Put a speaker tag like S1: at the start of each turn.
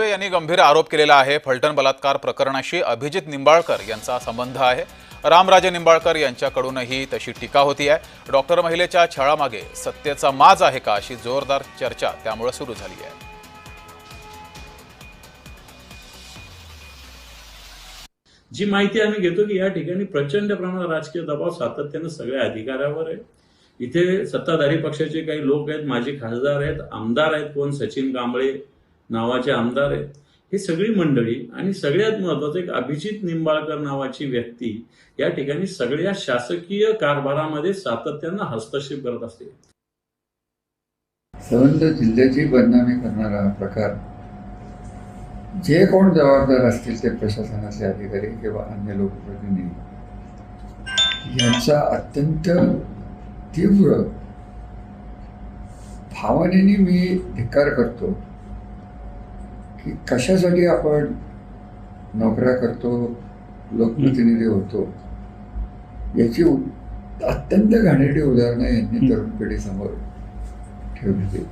S1: ठाकरे यांनी गंभीर आरोप केलेला आहे। फलटण बलात्कार प्रकरणाशी अभिजित निंबाळकर यांचा संबंध आहे। रामराजे निंबाळकर यांच्याकडूनही तशी टीका होती आहे। डॉक्टर महिलेच्या छळामागे सत्तेचा माज आहे का अशी जोरदार चर्चा त्यामुळे सुरू झाली आहे।
S2: जी माहिती आम्ही घेतो की या ठिकाणी प्रचंड प्रमाणात राजकीय दबाव सातत्याने सगळ्या अधिकाऱ्यावर आहे। इथे सत्ताधारी पक्षाचे काही लोक आहेत, माजी खासदार आहेत, आमदार आहेत, कोण सचिन कांबळे नावाचे आमदार आहेत, ही सगळी मंडळी आणि सगळ्यात महत्वाचं एक अभिजित निंबाळकर नावाची व्यक्ती या ठिकाणी सगळ्या शासकीय कारभारामध्ये सातत्यानं हस्तक्षेप करत असते।
S3: संबंध जिल्ह्याची बदनामी करणारा हा प्रकार जे कोण जबाबदार असतील ते प्रशासनाचे अधिकारी किंवा अन्य लोकप्रतिनिधी यांचा अत्यंत तीव्र भावनेने मी धिक्कार करतो की कशासाठी आपण नोकऱ्या करतो, लोकप्रतिनिधी होतो, याची अत्यंत घाणेरडी उदाहरणं यांनी तरुण पिढीसमोर ठेवली।